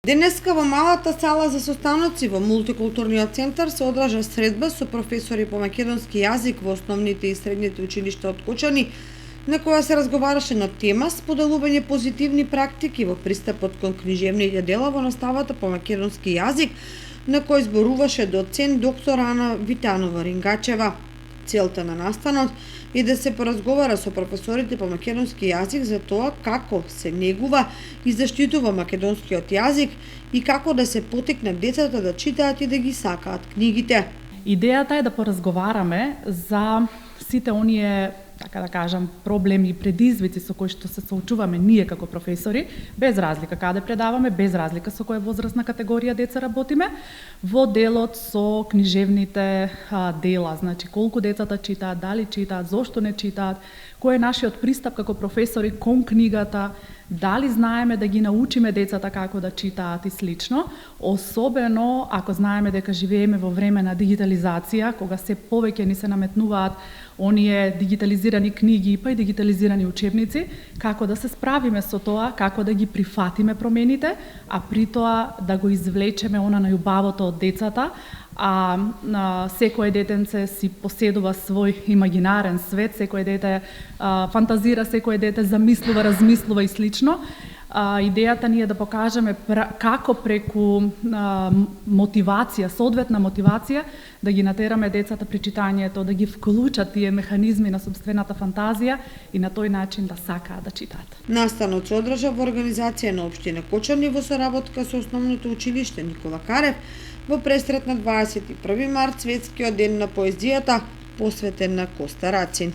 Денеска во малата сала за состаноци во мултикултурниот центар се одржа средба со професори по македонски јазик во основните и средните училишта од Кочани, на која се разговараше на тема споделување позитивни практики во пристапот кон книжевните дела во наставата по македонски јазик, на кој зборуваше доцент доктор Ана Витанова-Рингачева. Целта на настанот е да се поразговара со професорите по македонски јазик за тоа како се негува и заштитува македонскиот јазик и како да се потикнат децата да читаат и да ги сакаат книгите. Идејата е да поразговараме за сите оние, така да кажам, проблеми и предизвици со кои што се соочуваме ние како професори, без разлика каде предаваме, без разлика со која возрастна категорија деца работиме, во делот со книжевните дела, значи колку децата читаат, дали читаат, зошто не читаат, кој е нашиот пристап како професори кон книгата, дали знаеме да ги научиме децата како да читаат и слично, особено ако знаеме дека живееме во време на дигитализација, кога се повеќе ни се наметнуваат оние дигитализирани книги па и дигитализирани учебници, како да се справиме со тоа, како да ги прифатиме промените, а при тоа да го извлечеме она најубавото од децата, а секое детенце си поседува свој имагинарен свет, секое дете фантазира, секое дете замислува, размислува и слично. Идејата ни е да покажеме како преку мотивација, соодветна мотивација, да ги натераме децата при читањето, да ги вклучат тие механизми на сопствената фантазија и на тој начин да сакаат да читаат. Настанот се одржа во организација на општина Кочани во соработка со Основното училиште Никола Карев во пресрет на 21 март, светскиот ден на поезијата, посветен на Коста Рацин.